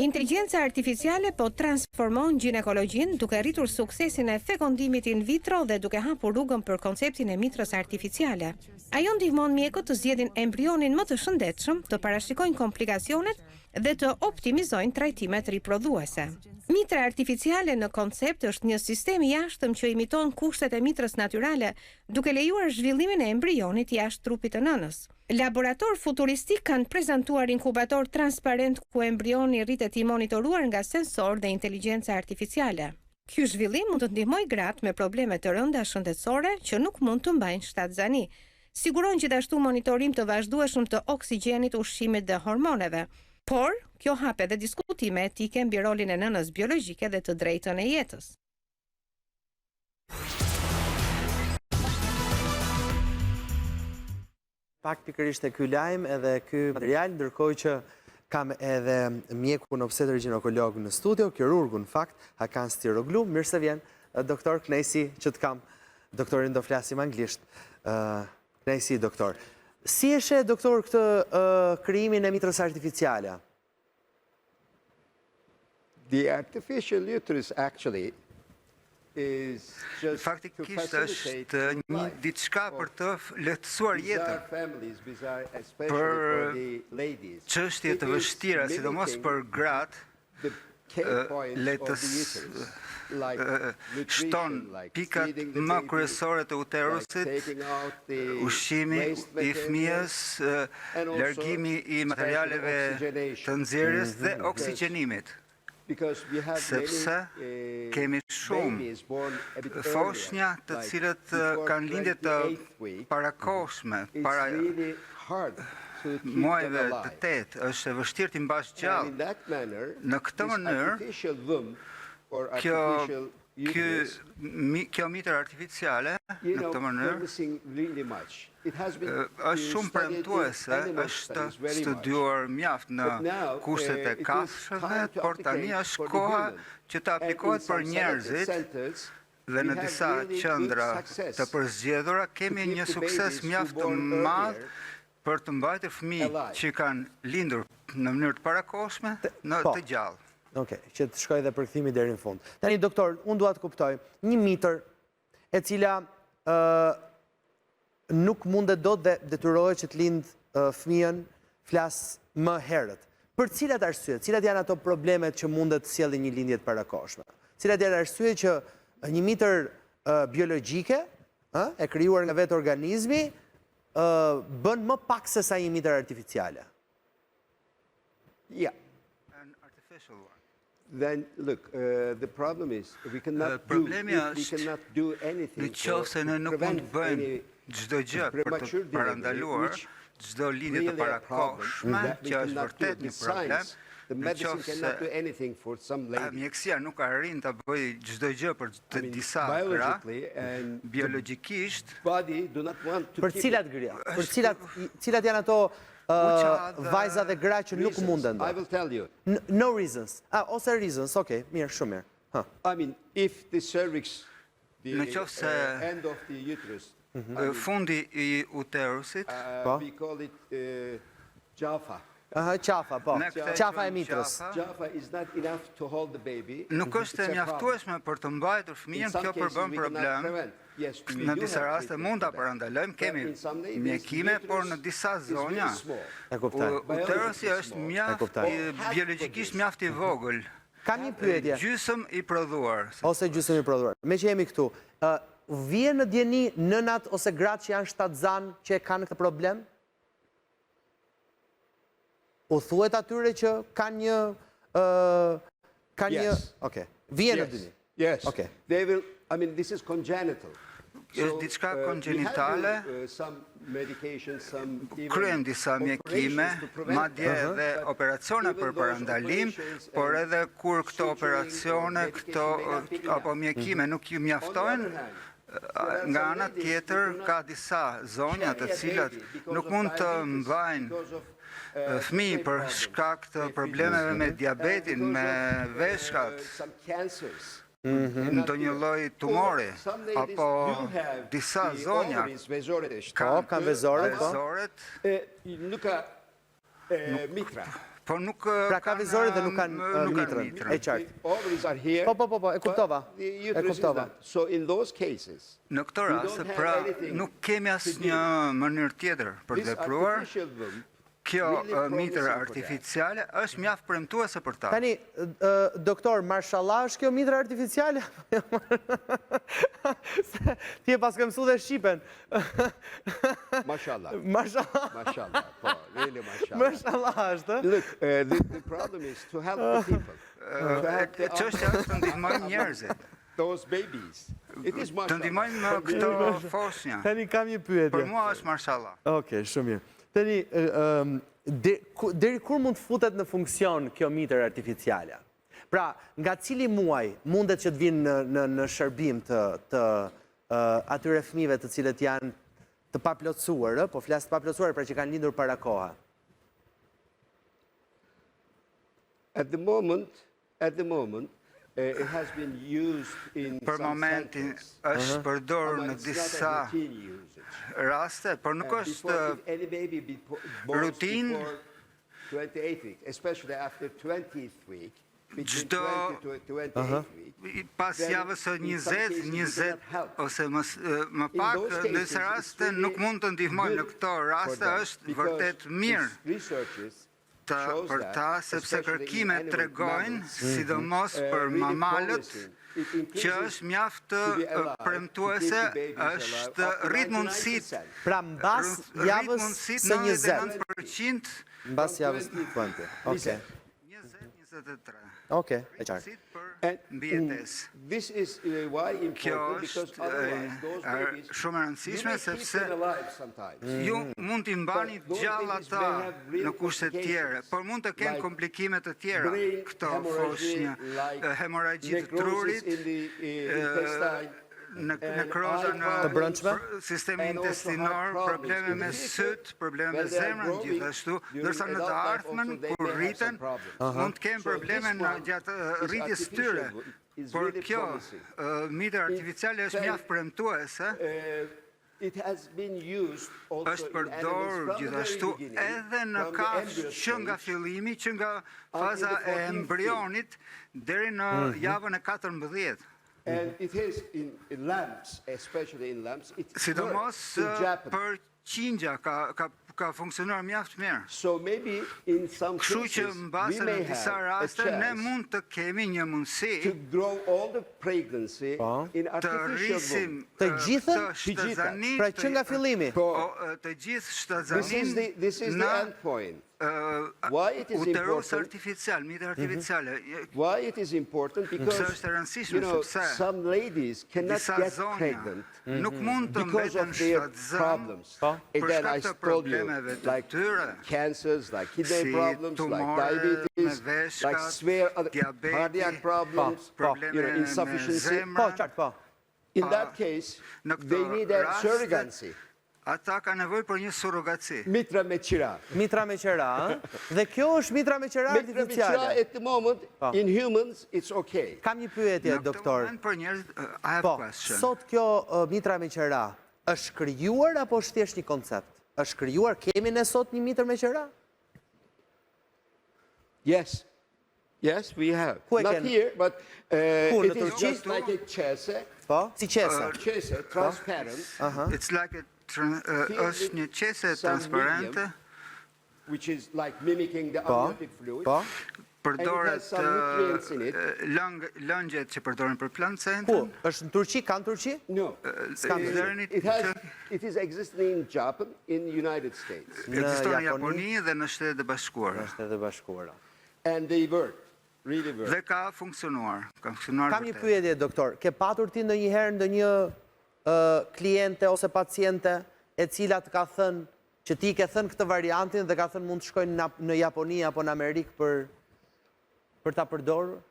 Inteligjenca artificiale po transformon ginekologjin duke rritur suksesin e fekondimit in vitro dhe duke hapur rrugën për konceptin e mitrës artificiale. Ajo ndihmon mjekët të zgjedhin embrionin më të shëndetshëm, të parashikojnë komplikacionet dhe të optimizojnë trajtimet riprodhuese. Mitra artificiale në koncept është një sistem i jashtëm që imiton kushtet e mitrës natyrale, duke lejuar zhvillimin e embrionit jashtë trupit të nënës. Laborator futuristik kanë prezantuar inkubator transparent ku embrioni rritet i monitoruar nga sensor dhe inteligjenca artificiale. Ky zhvillim mund të ndihmojë gratë me probleme të rënda shëndetësore që nuk mund të mbajnë shtatzani. Siguron gjithashtu monitorim të vazhdueshëm të oksigjenit, ushqimit dhe hormoneve. Por, kjo hap edhe diskutime etike mbi rolin e nënës biologjike dhe të drejtën e jetës. Pak pikërisht e ky lajm edhe ky material, ndërkohë që kam edhe mjekun obstetër ginekolog në studio, kirurgun në fakt, Hakan Stiroglu. Mirë se vjen, doktor, kënaqësi që të kam. Doktorin do flasim anglisht. Kënaqësi, doktor. Si e sheh, doktor, këtë krijimin e mitrës artificiale? The artificial uterus actually Faktikisht është një diçka për të lehtësuar jetën për çështje të vështira, sidomos për gratë, shton pikat më kryesore të uterusit, ushqimi i fëmijës, largimi i materialeve të nxjerrjes dhe oksigjenimit. Sepse kemi shumë foshnja të cilët kanë lindje të parakohshme, para muajve të tetë, është e vështirë t'i mbash gjallë. Në këtë mënyrë, kjo mitër artificiale, në këtë mënyrë, është shumë premtuese, është studiuar mjaft në kushtet e kafshëve, por tani është koha që të aplikohet për njerëzit dhe në disa qendra të përzgjedhura kemi një sukses mjaft të madh për të mbajtur fëmijë që kanë lindur në mënyrë të parakohshme në të gjallë. Okej, që të shkoj dhe përkthimi deri në fund. Tani, doktor, unë dua të kuptoj një mitër e cila nuk mundet dot dhe detyrohet që të lindë fëmijën, flas më herët. Për cilat arsye, cilat janë ato problemet që mundet të sjellin një lindje të parakohshme? Cilat janë arsye që një mitër biologjike, e krijuar nga vetë organizmi, bën më pak se sa një mitër artificiale? Yeah. Then look, the problem is we cannot do anything. Në qoftë se ne nuk mund të bëjmë çdo gjë për të parandaluar çdo lindje të parakohshme, që është vërtet një problem. Në qoftë se mjekësia nuk arrin të bëjë çdo gjë për të disa gra, biologjikisht, për cilat gra? Për cilat janë ato vajza dhe gra që nuk munden? I will tell you. No reasons. Ose reasons, okay, mirë, shumë mirë. I mean, if the cervix, the end of the uterus, fundi i uterusit, we call it Jaffa. Qafa, po. Qafa e mitrës. Jaffa is not enough to hold the baby. Nuk është e mjaftueshme për të mbajtur fëmijën, kjo përbën problem. Në disa raste mund ta parandalojmë, kemi mjekime, por në disa zonja uterusi është mjaft biologjikisht mjaft i vogël. Kam një pyetje. Gjysmë i prodhuar. Ose gjysmë i prodhuar. Me që jemi këtu, vjen në djeni nënat ose gratë që janë shtatzan që kanë këtë problem? U thuhet atyre që kanë një... Oke, vjen në djeni? Yes. They will, I mean, this is congenital. Është diçka kongenitale, kryen disa mjekime, madje edhe operacione për parandalim, por edhe kur këto operacione, apo mjekime nuk ju mjaftojnë, nga ana tjetër ka disa zonja të cilat nuk mund të mbajnë fëmijë për shkak të problemeve me diabetin, me veshkat, ndonjë lloj tumori, apo disa zonja kanë vezore, nuk ka mitra. Po nuk pra ka vizore dhe nuk kanë mitrën. E qartë. Po, e kuptova. So in those cases, në këtë rast, pra nuk kemi asnjë mënyrë tjetër për të vepruar. Kjo mitër artificiale është mjaft premtuese për ta. Tani, doktor, mashallah është kjo mitër artificiale? Ti e pas ke mësuar dhe shqipen. Mashallah. Mashallah. Mashallah. Po, really mashallah. Mashallah është. Look, the problem is to help the people. Çështja është të ndihmojmë njerëzit. Those babies. It is mashallah. Të ndihmojmë këto foshnja. Tani kam një pyetje. Për mua është mashallah. Okej, shumë mirë. Tani, deri kur mund të futet në funksion kjo mitër artificiale? Pra, nga cili muaj mundet që të vinë në shërbim të atyre fëmijëve të cilët janë të paplotësuar, po flas të paplotësuar pra që kanë lindur para koha? At the moment, it has been used in për momentin është përdorur në disa raste, por nuk është rutinë. Especially after 20th week. Çdo pas javës së 20 ose më pak, në disa raste nuk mund të ndihmojnë në këto raste, është vërtet mirë për ta, sepse kërkimet tregojnë, sidomos për mamalët, që është mjaft premtuese, është rrit mundësit. Pra mbas javës së 20. Mbas javës së 20. Okej. 20-23. Okej, e qartë. This is why important, because otherwise those babies shumë e rëndësishme sepse ju Mm-hmm. mund t'i mbani gjallë ata në kushte të tjera, por mund të kenë komplikime të tjera, këto foshnjë, hemorragji të trurit, nekroza në sistemin intestinor, probleme me syt, probleme me zemrën, gjithashtu, ndërsa në të ardhmen, kur rriten, mund të kenë probleme në gjatë rritjes tyre. Por kjo mitër artificiale është mjaft premtuese. Është përdorur gjithashtu edhe në kafshë që nga fillimi, që nga faza e embrionit deri në javën e 14. And it is in lamps, especially in lamps, it sidomos për qingja ka funksionuar mjaft mirë. So maybe in some cases we may have a chance të kemi një mundësi to grow all the pregnancy in artificial womb. Të gjithën, pra që nga fillimi. Të gjithë shtazanin this is the end point. Why it is important? Mitër artificiale. Why it is important? Because some ladies cannot get pregnant because of their problems. And then I told you, like cancers, like kidney problems, like diabetes, like severe cardiac problems, insufficiency. In that case, they need a surrogacy. Ata ka nevojë për një surrogaci. Mitra me qira. Mitra me qira, dhe kjo është mitra me qira artificiale. Mitra me qira at the moment, in humans, it's okay. Kam një pyetje, doktor. Për njerëzit, I have a question. Sot kjo mitra me qira është krijuar apo është thjesht një koncept? Është krijuar, kemi ne sot një mitër me qira? Yes. Yes, we have. Not here, but it is just like a qese. Po, si qese. Qese, transparent. It's like a është një qese transparente, which is like mimicking the amniotic fluid. Përdoret lëngjet që përdoren për plantën. Është në Turqi, kanë Turqi? No. It is existing in Japan, in the United States. Ekziston në Japoni dhe në Shtetet e Bashkuara. And they work. Really work. Dhe ka funksionuar. Kam një pyetje, doktor. Ke patur ti ndonjëherë ndonjë kliente ose paciente e cila të ka thënë që ti ke thënë këtë variantin dhe ka thënë mund të shkojnë në Japoni apo në Amerikë për ta përdorur?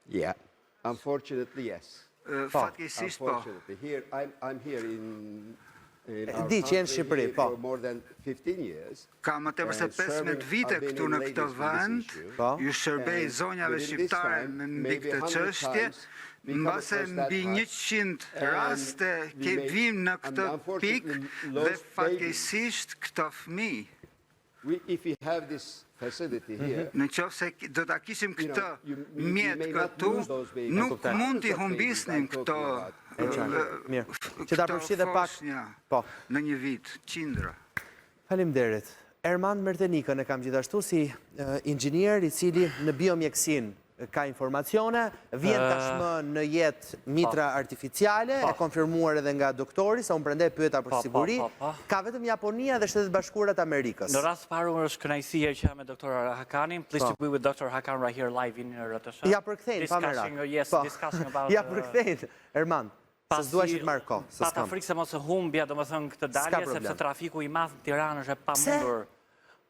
Yeah, unfortunately yes. Fatkeqësisht po. Here I'm here in Di që jenë Shqipëri, po. For more than 15 years. Ka më tepër se 15 vite këtu në këtë vend, ju shërbej zonjave shqiptare mbi këtë çështje. Mbase mbi 100 raste vim në këtë pikë dhe fatkeqësisht këto fëmijë if we have this facility here, në qoftë se do ta kishim këtë mjet këtu, nuk mund t'i humbisnim këto që ta përfshi dhe pak në një vit, qindra. Faleminderit. Erman Mertenikën e kam gjithashtu si inxhinier i cili në biomjeksin ka informacione, vjen tashmë në jetë mitra artificiale, e konfirmuar edhe nga doktori, sa unë prandaj pyeta për siguri, ka vetëm Japonia dhe Shtetet Bashkuara të Amerikës. Në rast parë është kënaqësi që jam me Dr. Hakanin. Pleased to be with Dr. Hakan right here live in RTS. Ja përkthejnë, pa merak. Discussing about... Ja përkthejnë, Erman. Se s'dua që të marr kohë. Pata frikë se mos e humbja, domethënë këtë dalje, sepse trafiku i madh në Tiranë është e pamundur.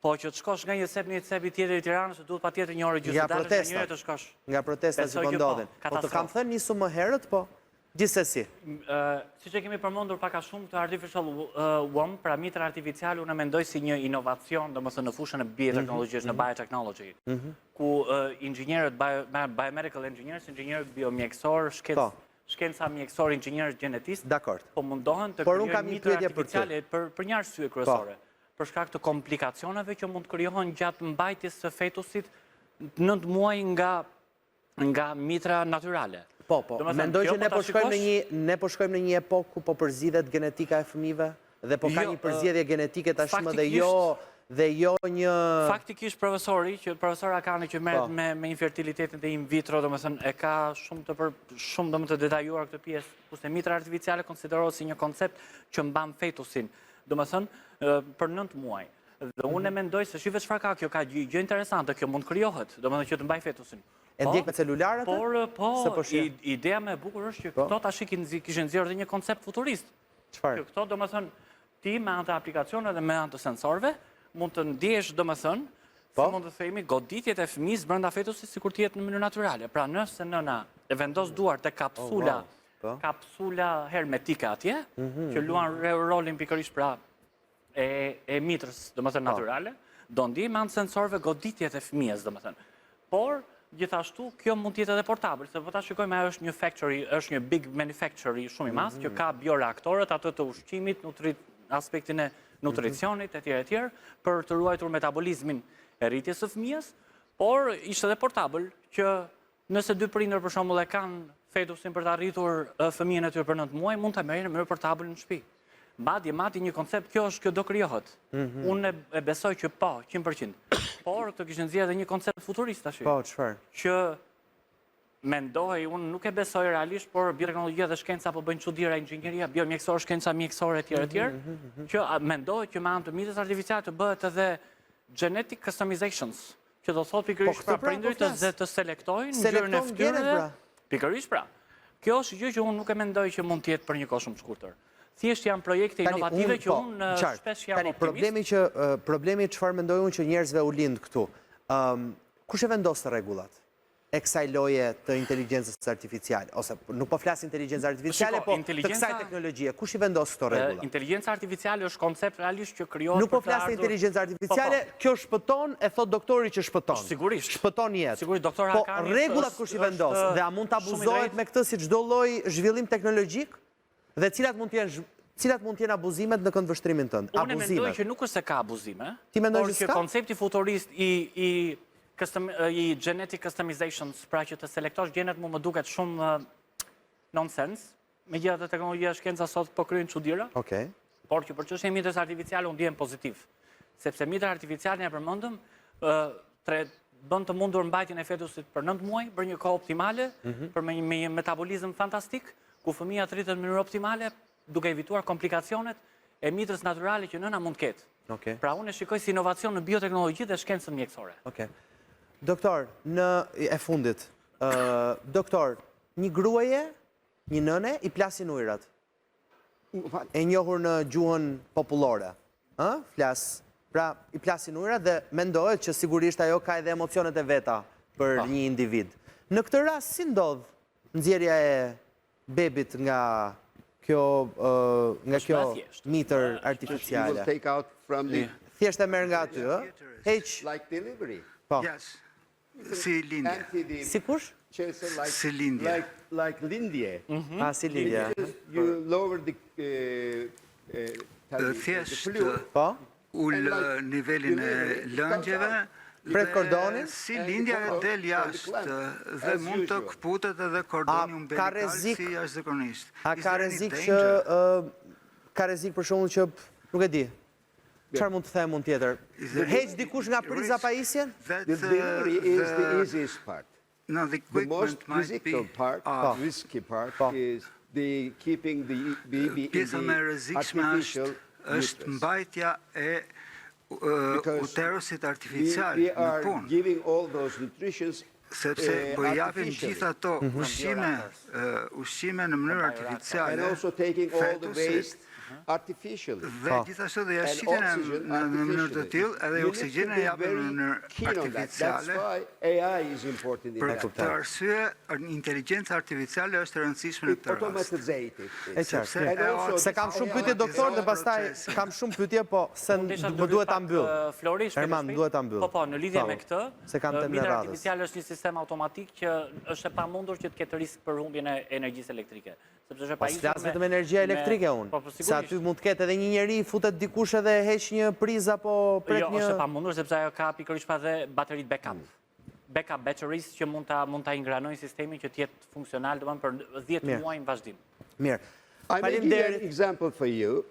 Po që të shkosh nga një cep në një cep tjetër i Tiranës, duhet patjetër një orë gjysmë dalësh nga njëri të shkosh. Nga protestat që po ndodhin. Po të kam thënë nisu më herët, po gjithsesi. Siç e kemi përmendur pak a shumë të artificial worm, pra mitra artificiale, unë mendoj si një inovacion, domethënë në fushën e bioteknologjisë, në biotechnology, ku inxhinierët biomedical engineers, inxhinierët biomjekësor, shkenca mjekësor, inxhinierët gjenetistë, po mundohen të krijojnë mitra artificiale për një arsye kryesore. Për shkak të komplikacioneve që mund të krijohen gjatë mbajtjes së fetusit 9 muaj nga mitra natyrale. Po, mendoj që ne po shkojmë në një epokë ku po përzidhet genetika e fëmijëve dhe po ka një përzjedhje genetike tashmë dhe jo një... Faktikisht profesor Akani që merret me infertilitetin dhe in vitro, domethënë e ka shumë të detajuar këtë pjesë, kurse mitra artificiale konsiderohet si një koncept që mban fetusin. Domethënë për 9 muaj. Dhe unë e mendoj se shive çfarë ka kjo, ka gjë interesante, kjo mund krijohet, domethënë që të mbaj fetusin. E ndjek me celularët? Po, ideja më e bukur është që këto tash kishin nxjerrë dhe një koncept futurist. Çfarë? Këto domethënë ti me anë të aplikacioneve dhe me anë të sensorëve mund të ndjesh domethënë si mund të themi goditjet e fëmijës brenda fetusit sikur të jetë në mënyrë natyrale. Pra nëse nëna e vendos duart te kapsula hermetike atje, që luan rolin pikërisht pra e mitrës, domethënë natyrale, do ndjej me anë sensorëve goditjet e fëmijës, domethënë. Por gjithashtu kjo mund të jetë edhe portabël, se po ta shikojmë ajo është një factory, është një big manufacturer shumë i madh që ka bioreaktorët ato të ushqimit, aspektin e nutricionit etj. Për të ruajtur metabolizmin e rritjes së fëmijës, por ishte edhe portabël që nëse dy prindër për shembull e kanë fetusin për të arritur fëmijën e tyre për 9 muaj, mund ta merrin në mënyrë portabël në shtëpi. Madje një koncept kjo do krijohet. Unë e besoj që po, 100%. Por këtë kishte nxjerrë edhe një koncept futurist tash. Po, çfarë? Që mendoj, unë nuk e besoj realisht, por bioteknologjia dhe shkenca po bëjnë çuditëra, inxhinieria, biomjekësor, shkenca mjekësore etj. Që mendoj që me anë të mitrës artificiale të bëhet edhe genetic customizations, që do thotë pikërisht pra prindërit të selektojnë ngjyrën e fytyrës. Pikërisht pra. Kjo është gjë që unë nuk e mendoj që mund të jetë për një kohë shumë të shkurtër. Thjesht janë projekte inovative që unë shpesh jam optimist. Problemi çfarë mendoj unë që njerëzve u lind këtu. Kush e vendos rregullat e kësaj loje të inteligjencës artificiale? Ose nuk po flas inteligjencë artificiale, po të kësaj teknologjie. Kush i vendos këto rregulla? Inteligjenca artificiale është koncept realisht që krijohet. Nuk po flas të inteligjencë artificiale, kjo shpëton, e thot doktori që shpëton. Sigurisht. Shpëton jetë. Sigurisht, doktor Hakani. Po rregullat kush i vendos? Dhe a mund të abuzohet me këtë si çdo lloj zhvillim teknologjik? Dhe cilat mund të jenë abuzimet në këndvështrimin tënd? Unë mendoj që nuk është se ka abuzime. Ti mendoj që koncepti futurist i genetic customizations, pra që të selektosh genet më duket shumë nonsense, megjithatë teknologjia e shkenca sot po kryejnë çuditëra. Okej. Por që për çështjen e mitrës artificiale unë ndihem pozitiv, sepse mitra artificiale ja përmendëm bën të mundur mbajtjen e fetusit për 9 muaj, për një kohë optimale, për me një metabolizëm fantastik, ku fëmia rritet në mënyrë optimale, duke evituar komplikacionet e mitrës natyrale që nëna mund të ketë. Pra unë e shikoj si inovacion në bioteknologji dhe shkencën mjekësore. Doktor, në e fundit, doktor, një gruaje, një nëne, i plasin ujërat. E njohur në gjuhën popullore. Pra, i plasin ujërat dhe mendohet që sigurisht ajo ka edhe emocionet e veta për një individ. Në këtë rast, si ndodh nxjerrja e bebit nga kjo mitër artificiale? Thjesht e merr nga aty, heq. Like delivery. Yes. Si lindje. Si kush? Si lindje. Like lindje. Si lindje. You lower the thjesht ullë nivelin e lëngjeve, Pret kordonin? Si lindja e del jashtë dhe mund të kputet edhe kordoni umbilikal si jashtëzakonisht. A ka rrezik që ka rrezik për shembull që nuk e di. Çfarë mund të them unë tjetër? Heq dikush nga priza pajisjen? The delivery is the easiest part. No, the most physical part, risky part, is the keeping the baby in the artificial është mbajtja e uterusit artificial we në are punë. giving all those nutritions Sepse po japim gjithë ato ushqime në mënyrë artificiale. and also taking all the waste artificially. Dhe gjithashtu dhe jashtësinë në mënyrë të tillë edhe oksigjenin e japim në mënyrë artificiale. That's why AI is important in Për that. këtë arsye, inteligjenca artificiale është e rëndësishme në këtë rast. Automatizzated. E qartë. Se kam shumë pyetje doktor dhe pastaj kam shumë pyetje, po se më duhet ta mbyll. Flori, Herman, duhet ta mbyll. Po, në lidhje me këtë, se kam temën e mitra radhës. artificiale është një sistem automatik që është e pamundur që të ketë risk për humbjen e energjisë elektrike. Sepse është Po flas vetëm energjia elektrike unë. Se aty mund të ketë edhe një njeri futet dikush edhe heq një prizë apo pret një. Jo, është e pamundur sepse ajo ka pikërisht pa dhe baterit backup. Backup batteries që mund ta ingranojnë sistemin që të jetë funksional domethënë për 10 muaj në vazhdim. Mirë. I may give an example for you.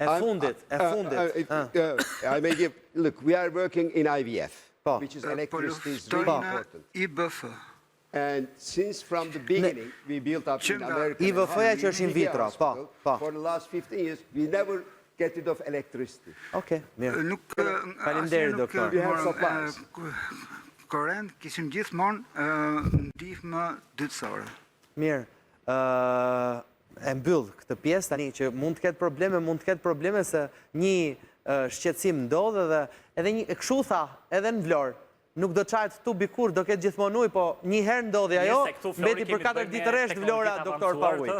E fundit. I may give, look, we are working in IVF, which is electricity is very important. IBF. And since from the beginning, we built up in America. IVF-ja që është in vitro, po. For the last 15 years, we never get rid of electricity. Okej, mirë. Faleminderit doktor. We have supplies. Korrent kishim gjithmonë ndihmë dytësore. Mirë. E mbyll këtë pjesë tani që mund të ketë probleme se një shqetësim ndodh edhe një kështu tha edhe në Vlorë. Nuk do çajt tubi kur, do ketë gjithmonë ujë, po një herë ndodhi ajo, mbeti për 4 ditë rresht Vlora, doktor pa ujë.